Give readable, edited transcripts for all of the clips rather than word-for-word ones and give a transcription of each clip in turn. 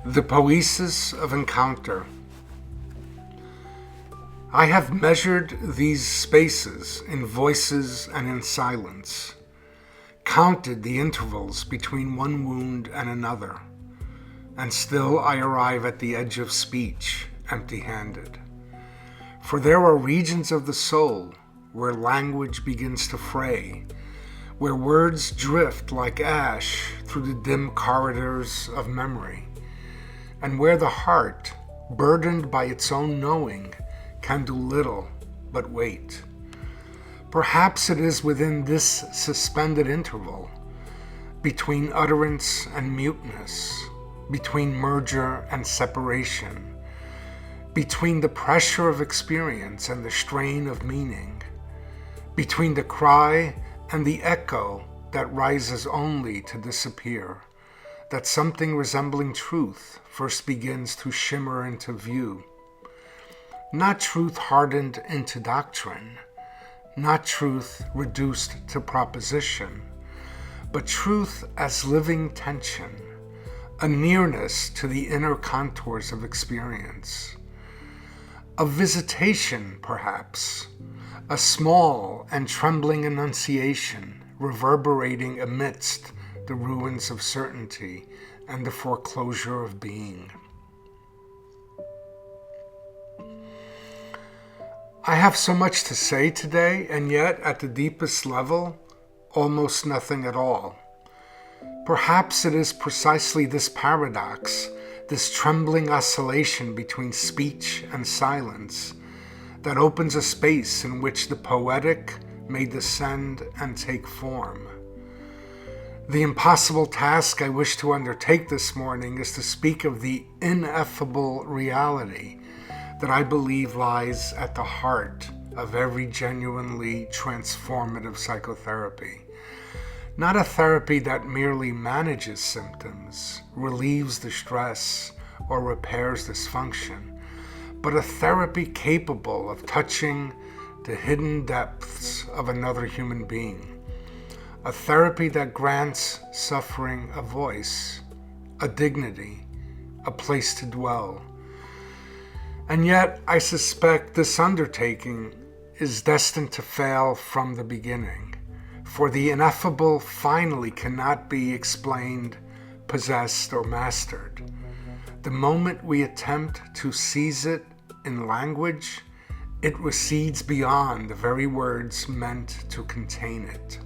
The Poiesis of Encounter. I have measured these spaces in voices and in silence, counted the intervals between one wound and another, and still I arrive at the edge of speech, empty-handed. For there are regions of the soul where language begins to fray, where words drift like ash through the dim corridors of memory, and where the heart, burdened by its own knowing, can do little but wait. Perhaps it is within this suspended interval, between utterance and muteness, between merger and separation, between the pressure of experience and the strain of meaning, between the cry and the echo that rises only to disappear, that something resembling truth first begins to shimmer into view. Not truth hardened into doctrine, not truth reduced to proposition, but truth as living tension, a nearness to the inner contours of experience. A visitation, perhaps, a small and trembling enunciation reverberating amidst the ruins of certainty and the foreclosure of being. I have so much to say today, and yet at the deepest level, almost nothing at all. Perhaps it is precisely this paradox, this trembling oscillation between speech and silence, that opens a space in which the poetic may descend and take form. The impossible task I wish to undertake this morning is to speak of the ineffable reality that I believe lies at the heart of every genuinely transformative psychotherapy. Not a therapy that merely manages symptoms, relieves the stress, or repairs dysfunction, but a therapy capable of touching the hidden depths of another human being. A therapy that grants suffering a voice, a dignity, a place to dwell. And yet, I suspect this undertaking is destined to fail from the beginning, for the ineffable finally cannot be explained, possessed, or mastered. The moment we attempt to seize it in language, it recedes beyond the very words meant to contain it.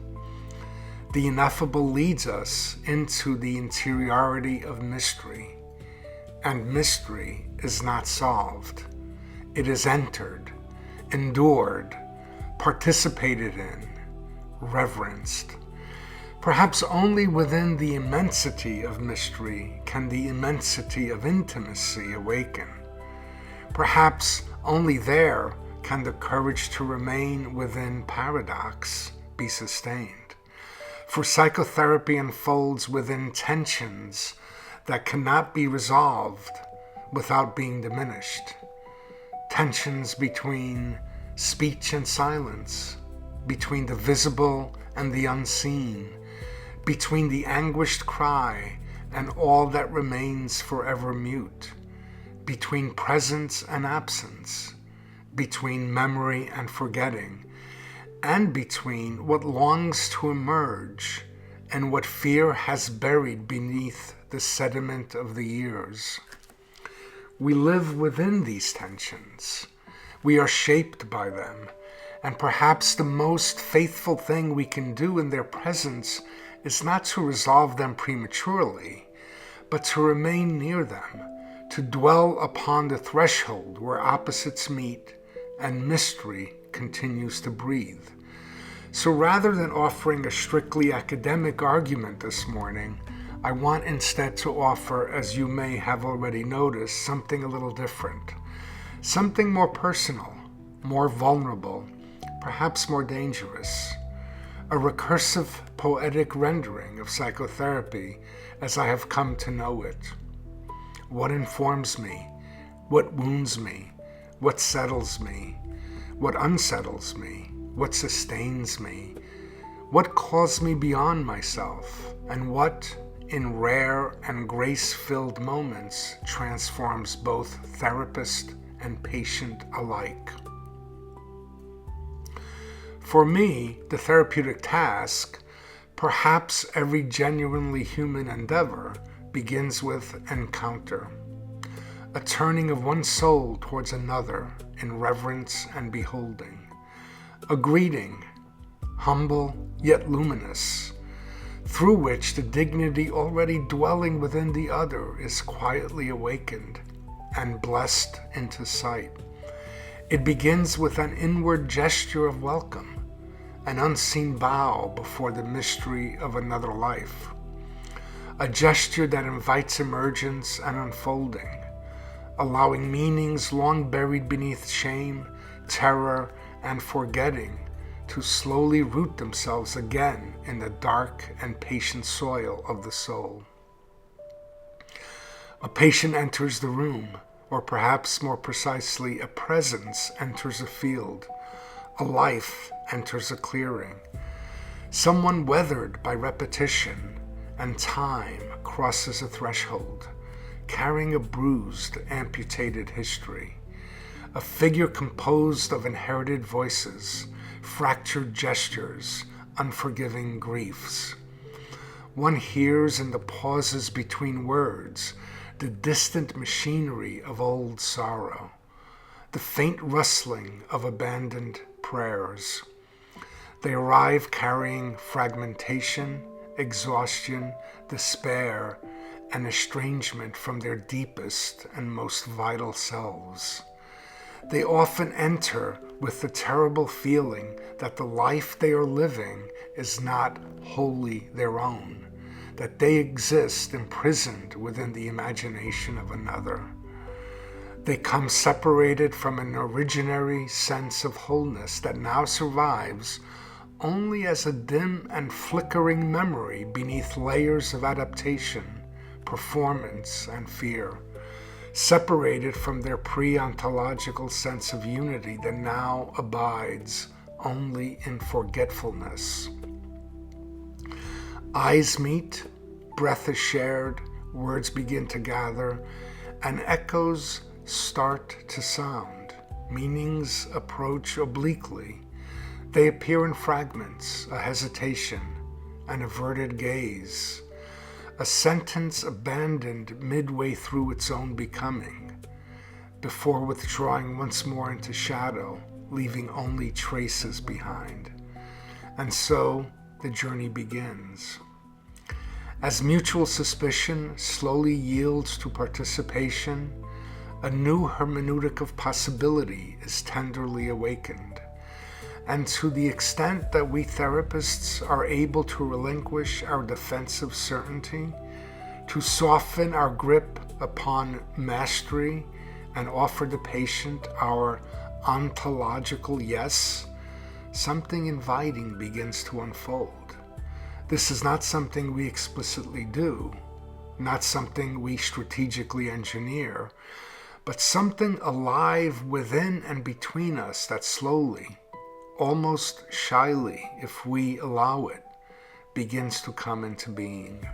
The ineffable leads us into the interiority of mystery, and mystery is not solved. It is entered, endured, participated in, reverenced. Perhaps only within the immensity of mystery can the immensity of intimacy awaken. Perhaps only there can the courage to remain within paradox be sustained. For psychotherapy unfolds within tensions that cannot be resolved without being diminished. Tensions between speech and silence, between the visible and the unseen, between the anguished cry and all that remains forever mute, between presence and absence, between memory and forgetting, and between what longs to emerge and what fear has buried beneath the sediment of the years. We live within these tensions. We are shaped by them, and perhaps the most faithful thing we can do in their presence is not to resolve them prematurely, but to remain near them, to dwell upon the threshold where opposites meet and mystery continues to breathe. So rather than offering a strictly academic argument this morning, I want instead to offer, as you may have already noticed, something a little different, something more personal, more vulnerable, perhaps more dangerous, a recursive poetic rendering of psychotherapy as I have come to know it. What informs me? What wounds me? What settles me? What unsettles me? What sustains me? What calls me beyond myself? And what, in rare and grace-filled moments, transforms both therapist and patient alike. For me, the therapeutic task, perhaps every genuinely human endeavor, begins with encounter, a turning of one soul towards another in reverence and beholding, a greeting, humble yet luminous, through which the dignity already dwelling within the other is quietly awakened and blessed into sight. It begins with an inward gesture of welcome, an unseen bow before the mystery of another life, a gesture that invites emergence and unfolding, allowing meanings long buried beneath shame, terror, and forgetting to slowly root themselves again in the dark and patient soil of the soul. A patient enters the room, or perhaps more precisely, a presence enters a field, a life enters a clearing. Someone weathered by repetition and time crosses a threshold, carrying a bruised, amputated history. A figure composed of inherited voices, fractured gestures, unforgiving griefs. One hears in the pauses between words the distant machinery of old sorrow, the faint rustling of abandoned prayers. They arrive carrying fragmentation, exhaustion, despair, and estrangement from their deepest and most vital selves. They often enter with the terrible feeling that the life they are living is not wholly their own, that they exist imprisoned within the imagination of another. They come separated from an originary sense of wholeness that now survives only as a dim and flickering memory beneath layers of adaptation, performance, and fear, separated from their pre-ontological sense of unity that now abides only in forgetfulness. Eyes meet, breath is shared, words begin to gather, and echoes start to sound. Meanings approach obliquely. They appear in fragments, a hesitation, an averted gaze, a sentence abandoned midway through its own becoming, before withdrawing once more into shadow, leaving only traces behind. And so the journey begins. As mutual suspicion slowly yields to participation, a new hermeneutic of possibility is tenderly awakened. And to the extent that we therapists are able to relinquish our defensive certainty, to soften our grip upon mastery and offer the patient our ontological yes, something inviting begins to unfold. This is not something we explicitly do, not something we strategically engineer, but something alive within and between us that slowly, almost shyly, if we allow it, begins to come into being.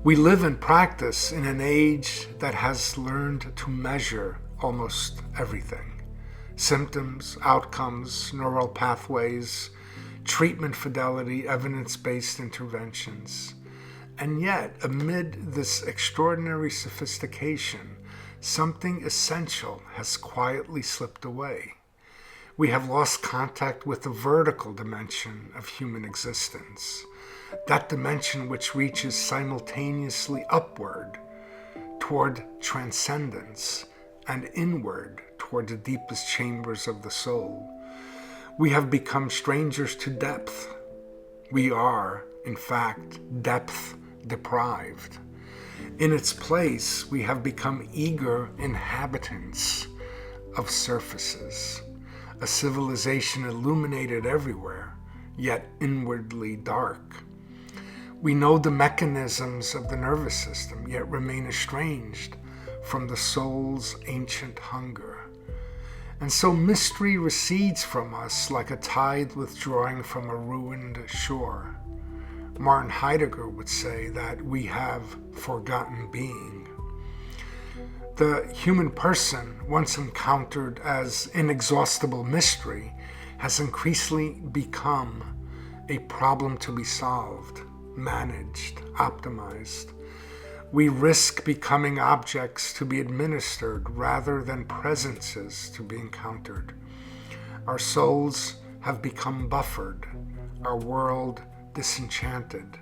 We live and practice in an age that has learned to measure almost everything. Symptoms, outcomes, neural pathways, treatment fidelity, evidence-based interventions. And yet, amid this extraordinary sophistication, something essential has quietly slipped away. We have lost contact with the vertical dimension of human existence, that dimension which reaches simultaneously upward toward transcendence and inward toward the deepest chambers of the soul. We have become strangers to depth. We are, in fact, depth deprived. In its place, we have become eager inhabitants of surfaces, a civilization illuminated everywhere, yet inwardly dark. We know the mechanisms of the nervous system, yet remain estranged from the soul's ancient hunger. And so mystery recedes from us like a tide withdrawing from a ruined shore. Martin Heidegger would say that we have forgotten being. The human person, once encountered as inexhaustible mystery, has increasingly become a problem to be solved, managed, optimized. We risk becoming objects to be administered rather than presences to be encountered. Our souls have become buffered, our world disenchanted.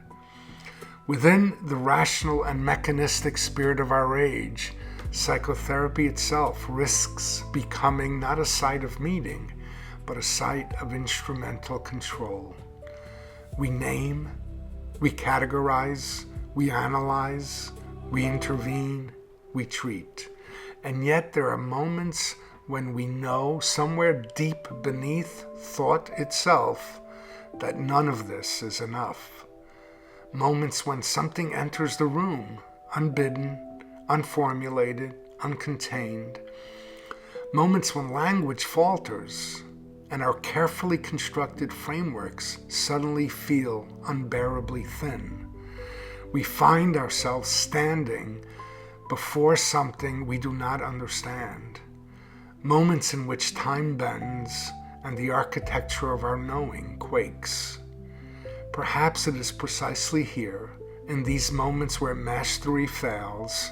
Within the rational and mechanistic spirit of our age, psychotherapy itself risks becoming not a site of meeting, but a site of instrumental control. We name, we categorize, we analyze, we intervene, we treat. And yet there are moments when we know somewhere deep beneath thought itself that none of this is enough. Moments when something enters the room, unbidden, unformulated, uncontained. Moments when language falters and our carefully constructed frameworks suddenly feel unbearably thin. We find ourselves standing before something we do not understand. Moments in which time bends and the architecture of our knowing quakes. Perhaps it is precisely here, in these moments where mastery fails,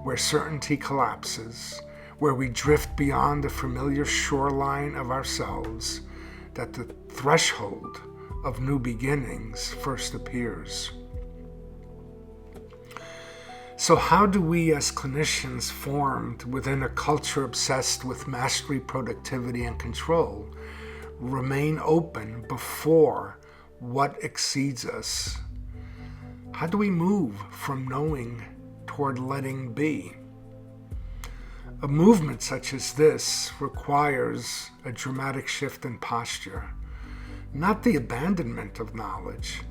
where certainty collapses, where we drift beyond the familiar shoreline of ourselves, that the threshold of new beginnings first appears. So how do we as clinicians formed within a culture obsessed with mastery, productivity, and control remain open before what exceeds us? How do we move from knowing toward letting be? A movement such as this requires a dramatic shift in posture, not the abandonment of knowledge,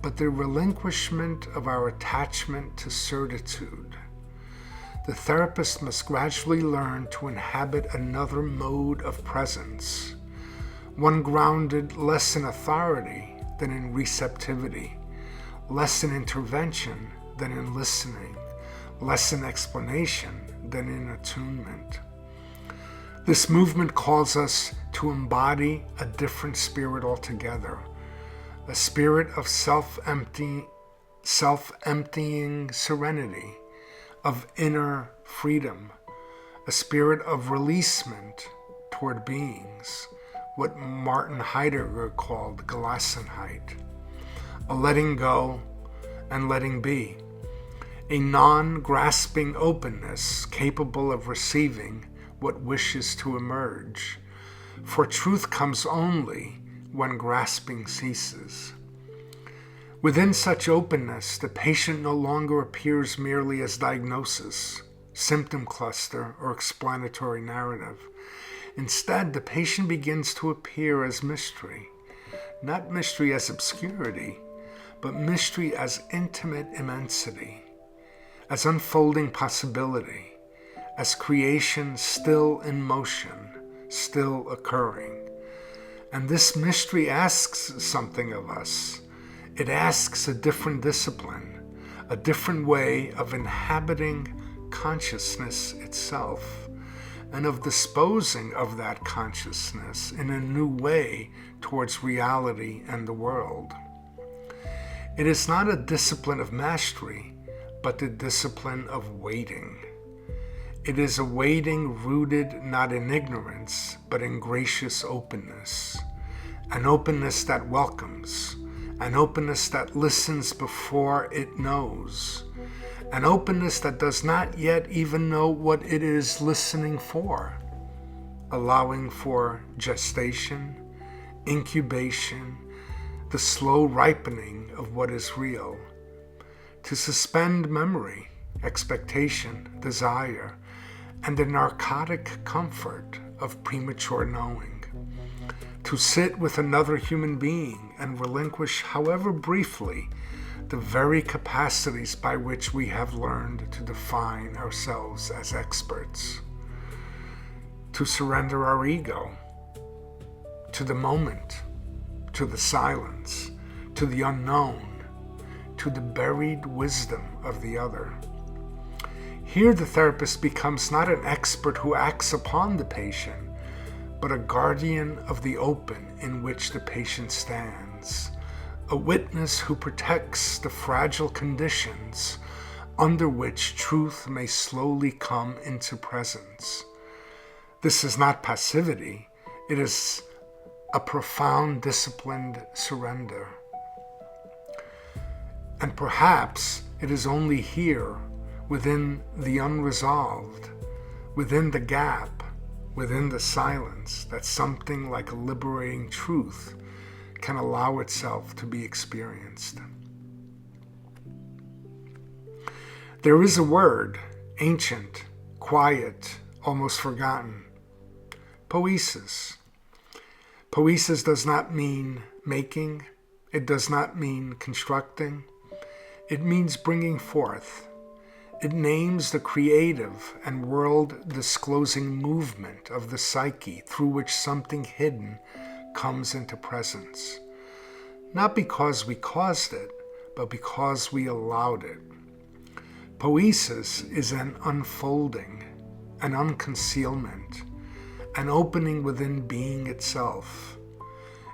but the relinquishment of our attachment to certitude. The therapist must gradually learn to inhabit another mode of presence, one grounded less in authority than in receptivity, less in intervention than in listening, less in explanation than in attunement. This movement calls us to embody a different spirit altogether, a spirit of self-emptying serenity, of inner freedom, a spirit of releasement toward beings, what Martin Heidegger called Gelassenheit, a letting go and letting be, a non-grasping openness capable of receiving what wishes to emerge, for truth comes only when grasping ceases. Within such openness, the patient no longer appears merely as diagnosis, symptom cluster, or explanatory narrative. Instead, the patient begins to appear as mystery, not mystery as obscurity, but mystery as intimate immensity, as unfolding possibility, as creation still in motion, still occurring. And this mystery asks something of us. It asks a different discipline, a different way of inhabiting consciousness itself, and of disposing of that consciousness in a new way towards reality and the world. It is not a discipline of mastery, but the discipline of waiting. It is a waiting rooted not in ignorance, but in gracious openness. An openness that welcomes, an openness that listens before it knows, an openness that does not yet even know what it is listening for, allowing for gestation, incubation, the slow ripening of what is real, to suspend memory, expectation, desire, and the narcotic comfort of premature knowing, to sit with another human being and relinquish, however briefly, the very capacities by which we have learned to define ourselves as experts, to surrender our ego to the moment, to the silence, to the unknown, to the buried wisdom of the other. Here the therapist becomes not an expert who acts upon the patient, but a guardian of the open in which the patient stands, a witness who protects the fragile conditions under which truth may slowly come into presence. This is not passivity, it is a profound, disciplined surrender. And perhaps it is only here, within the unresolved, within the gap, within the silence, that something like a liberating truth can allow itself to be experienced. There is a word, ancient, quiet, almost forgotten. Poiesis. Poiesis does not mean making. It does not mean constructing. It means bringing forth. It names the creative and world-disclosing movement of the psyche through which something hidden comes into presence. Not because we caused it, but because we allowed it. Poiesis is an unfolding, an unconcealment, an opening within being itself.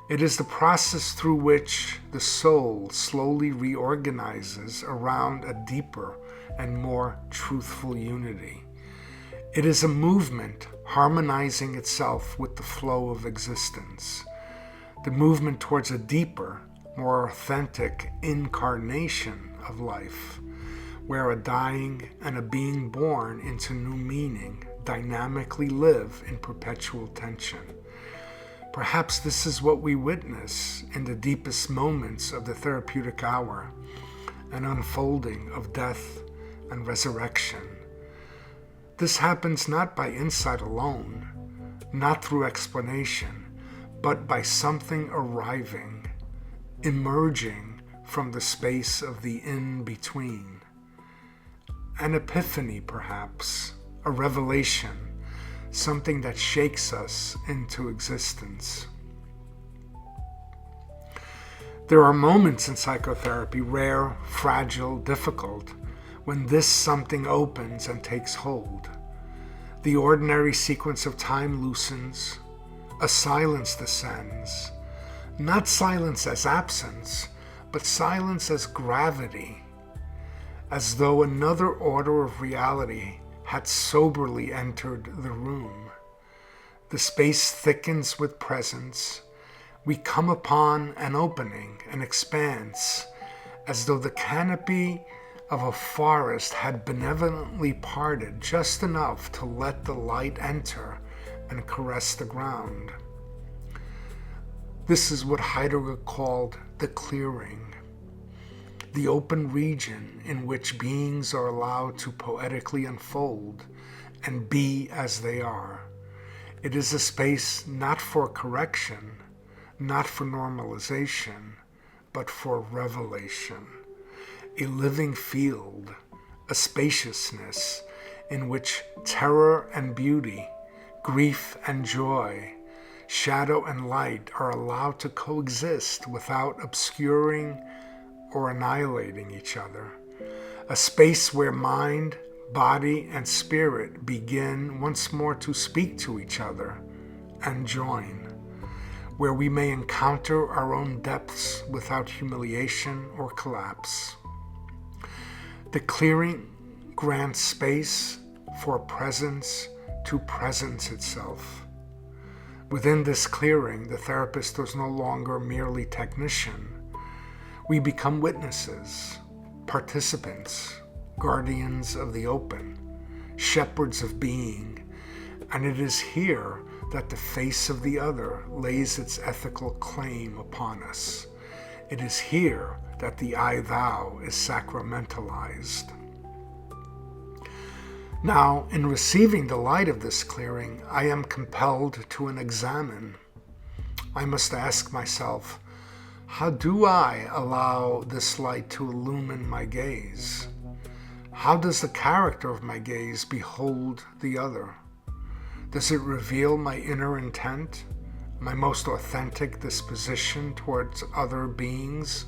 It is the process through which the soul slowly reorganizes around a deeper and more truthful unity. It is a movement harmonizing itself with the flow of existence, the movement towards a deeper, more authentic incarnation of life, where a dying and a being born into new meaning dynamically live in perpetual tension. Perhaps this is what we witness in the deepest moments of the therapeutic hour, an unfolding of death and resurrection. This happens not by insight alone, not through explanation, but by something arriving, emerging from the space of the in-between. An epiphany, perhaps, a revelation, something that shakes us into existence. There are moments in psychotherapy, rare, fragile, difficult, when this something opens and takes hold. The ordinary sequence of time loosens, a silence descends, not silence as absence, but silence as gravity, as though another order of reality had soberly entered the room. The space thickens with presence. We come upon an opening, an expanse, as though the canopy of a forest had benevolently parted just enough to let the light enter and caress the ground. This is what Heidegger called the clearing, the open region in which beings are allowed to poetically unfold and be as they are. It is a space not for correction, not for normalization, but for revelation. A living field, a spaciousness in which terror and beauty, grief and joy, shadow and light are allowed to coexist without obscuring or annihilating each other. A space where mind, body, and spirit begin once more to speak to each other and join, where we may encounter our own depths without humiliation or collapse. The clearing grants space for presence to presence itself. Within this clearing, the therapist is no longer merely technician. We become witnesses, participants, guardians of the open, shepherds of being, and it is here that the face of the other lays its ethical claim upon us. It is here that the I-thou is sacramentalized. Now, in receiving the light of this clearing, I am compelled to examine. I must ask myself, how do I allow this light to illumine my gaze? How does the character of my gaze behold the other? Does it reveal my inner intent, my most authentic disposition towards other beings?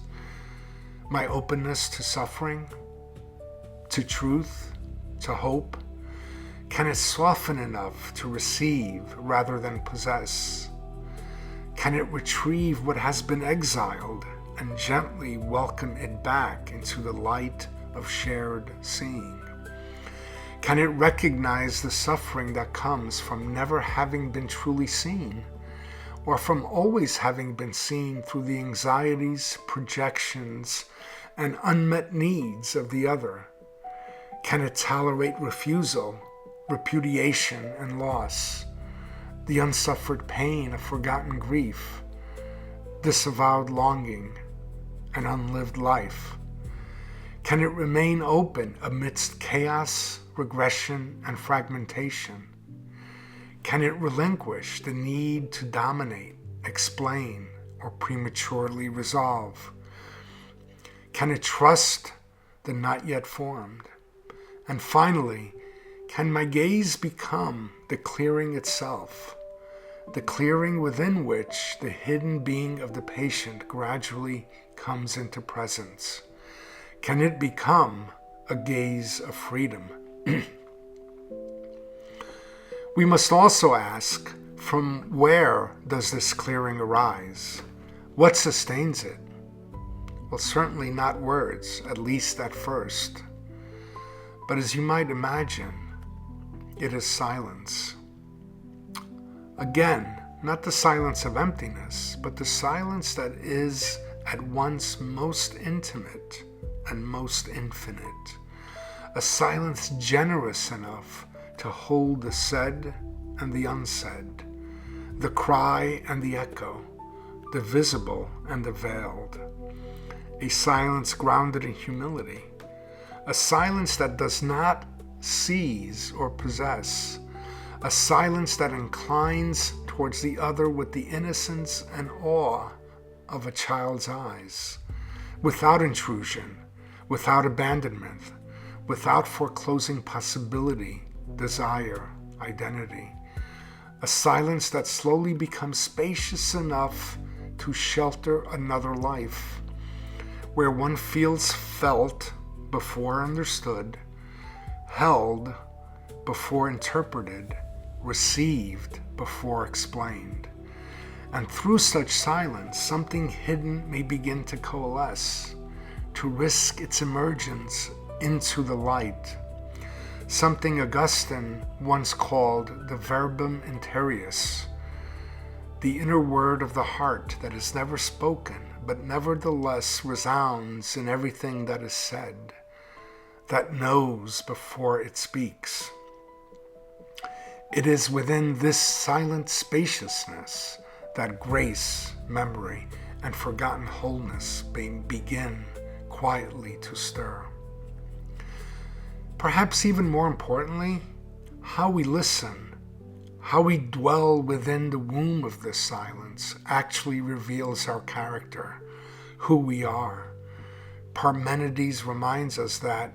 my openness to suffering, to truth, to hope? Can it soften enough to receive rather than possess? Can it retrieve what has been exiled and gently welcome it back into the light of shared seeing? Can it recognize the suffering that comes from never having been truly seen, or from always having been seen through the anxieties, projections, and unmet needs of the other? Can it tolerate refusal, repudiation, and loss, the unsuffered pain of forgotten grief, disavowed longing, and unlived life? Can it remain open amidst chaos, regression, and fragmentation? Can it relinquish the need to dominate, explain, or prematurely resolve? Can it trust the not yet formed? And finally, can my gaze become the clearing itself, the clearing within which the hidden being of the patient gradually comes into presence? Can it become a gaze of freedom? We must also ask, from where does this clearing arise? What sustains it? Well, certainly not words, at least at first. But as you might imagine, it is silence. Again, not the silence of emptiness, but the silence that is at once most intimate and most infinite. A silence generous enough to hold the said and the unsaid, the cry and the echo, the visible and the veiled. A silence grounded in humility. A silence that does not seize or possess. A silence that inclines towards the other with the innocence and awe of a child's eyes, without intrusion, without abandonment, without foreclosing possibility, desire, identity. A silence that slowly becomes spacious enough to shelter another life, where one feels felt before understood, held before interpreted, received before explained. And through such silence, something hidden may begin to coalesce, to risk its emergence into the light. Something Augustine once called the verbum interius, the inner word of the heart that is never spoken, but nevertheless resounds in everything that is said, that knows before it speaks. It is within this silent spaciousness that grace, memory, and forgotten wholeness begin quietly to stir. Perhaps even more importantly, how we listen, how we dwell within the womb of this silence actually reveals our character, who we are. Parmenides reminds us that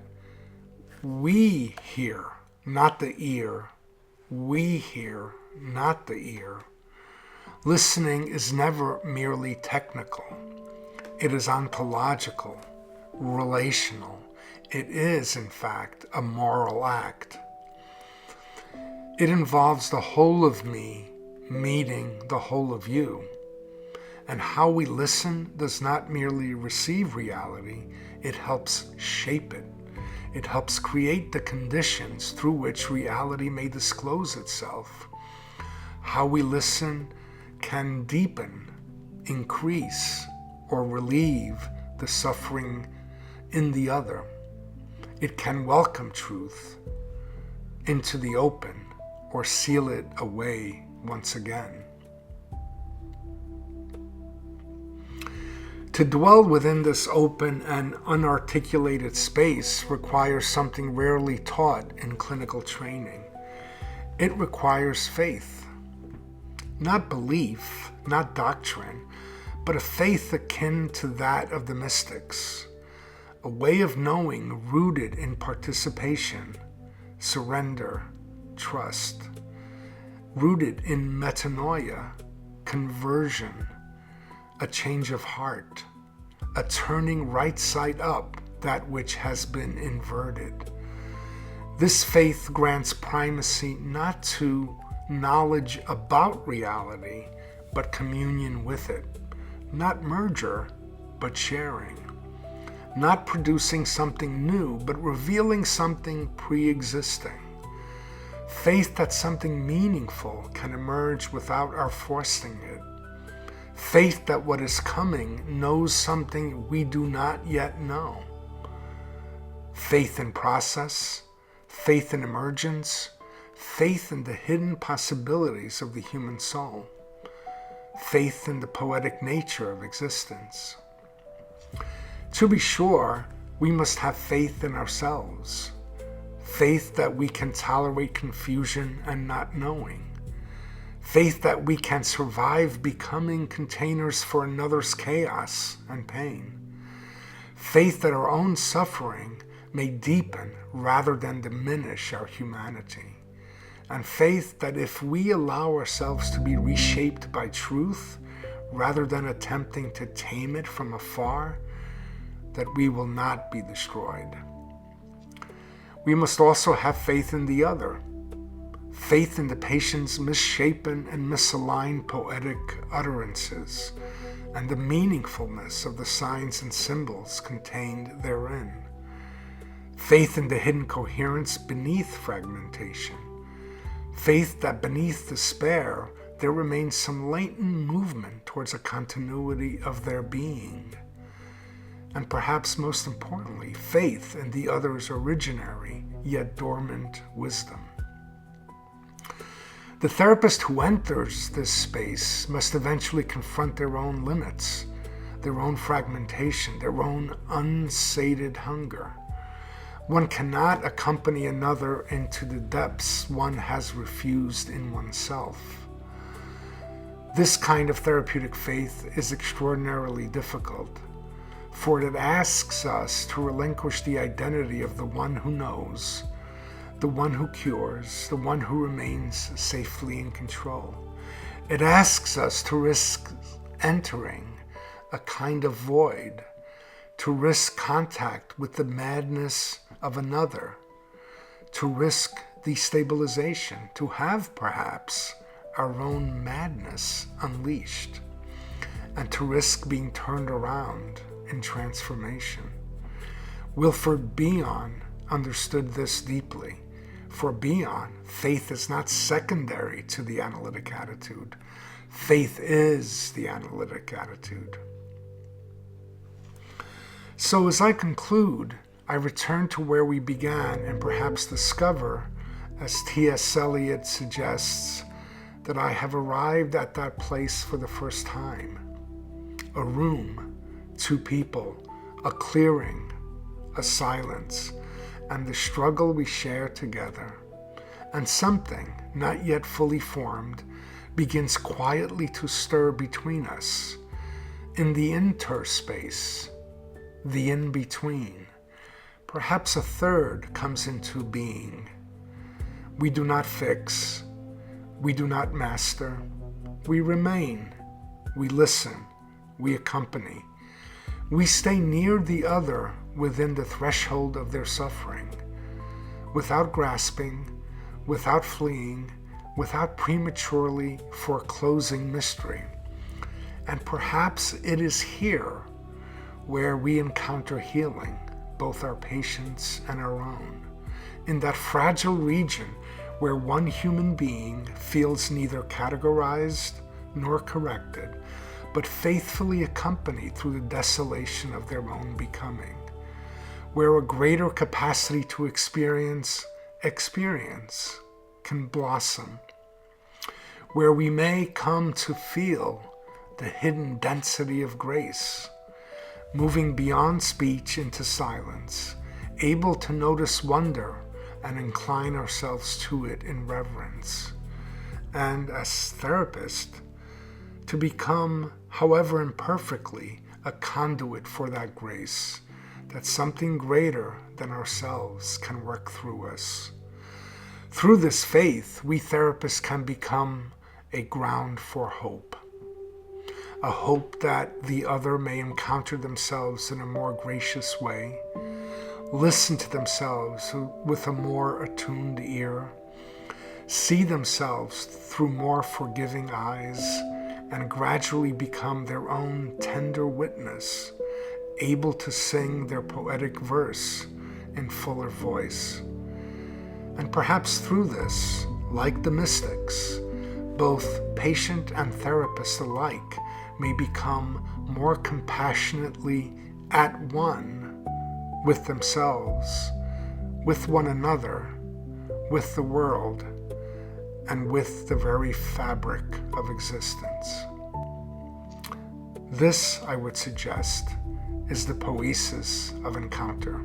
we hear, not the ear. We hear, not the ear. Listening is never merely technical. It is ontological, relational. It is, in fact, a moral act. It involves the whole of me meeting the whole of you. And how we listen does not merely receive reality, it helps shape it. It helps create the conditions through which reality may disclose itself. How we listen can deepen, increase, or relieve the suffering in the other. It can welcome truth into the open or seal it away once again. To dwell within this open and unarticulated space requires something rarely taught in clinical training. It requires faith. Not belief, not doctrine, but a faith akin to that of the mystics. A way of knowing rooted in participation, surrender, trust. Rooted in metanoia, conversion, a change of heart, a turning right side up that which has been inverted. This faith grants primacy not to knowledge about reality, but communion with it. Not merger, but sharing. Not producing something new, but revealing something pre-existing. Faith that something meaningful can emerge without our forcing it. Faith that what is coming knows something we do not yet know. Faith in process, faith in emergence, faith in the hidden possibilities of the human soul, faith in the poetic nature of existence. To be sure, we must have faith in ourselves, faith that we can tolerate confusion and not knowing, faith that we can survive becoming containers for another's chaos and pain, faith that our own suffering may deepen rather than diminish our humanity, and faith that if we allow ourselves to be reshaped by truth rather than attempting to tame it from afar, that we will not be destroyed. We must also have faith in the other, faith in the patient's misshapen and misaligned poetic utterances, and the meaningfulness of the signs and symbols contained therein. Faith in the hidden coherence beneath fragmentation. Faith that beneath despair there remains some latent movement towards a continuity of their being. And perhaps most importantly, faith in the other's originary yet dormant wisdom. The therapist who enters this space must eventually confront their own limits, their own fragmentation, their own unsated hunger. One cannot accompany another into the depths one has refused in oneself. This kind of therapeutic faith is extraordinarily difficult, for it asks us to relinquish the identity of the one who knows, the one who cures, the one who remains safely in control. It asks us to risk entering a kind of void, to risk contact with the madness of another, to risk destabilization, to have perhaps our own madness unleashed, and to risk being turned around in transformation. Wilfred Bion understood this deeply. For Bion, faith is not secondary to the analytic attitude. Faith is the analytic attitude. So as I conclude, I return to where we began and perhaps discover, as T.S. Eliot suggests, that I have arrived at that place for the first time. A room, two people, a clearing, a silence, and the struggle we share together. And something, not yet fully formed, begins quietly to stir between us. In the interspace, the in-between, perhaps a third comes into being. We do not fix, we do not master, we remain, we listen, we accompany. We stay near the other within the threshold of their suffering, without grasping, without fleeing, without prematurely foreclosing mystery. And perhaps it is here where we encounter healing, both our patients and our own, in that fragile region where one human being feels neither categorized nor corrected, but faithfully accompanied through the desolation of their own becoming, where a greater capacity to experience can blossom, where we may come to feel the hidden density of grace, moving beyond speech into silence, able to notice wonder and incline ourselves to it in reverence, and as therapists, to become, however imperfectly, a conduit for that grace, that something greater than ourselves can work through us. Through this faith, we therapists can become a ground for hope, a hope that the other may encounter themselves in a more gracious way, listen to themselves with a more attuned ear, see themselves through more forgiving eyes, and gradually become their own tender witness, able to sing their poetic verse in fuller voice. And perhaps through this, like the mystics, both patient and therapist alike may become more compassionately at one with themselves, with one another, with the world, and with the very fabric of existence. This, I would suggest, is the poiesis of encounter.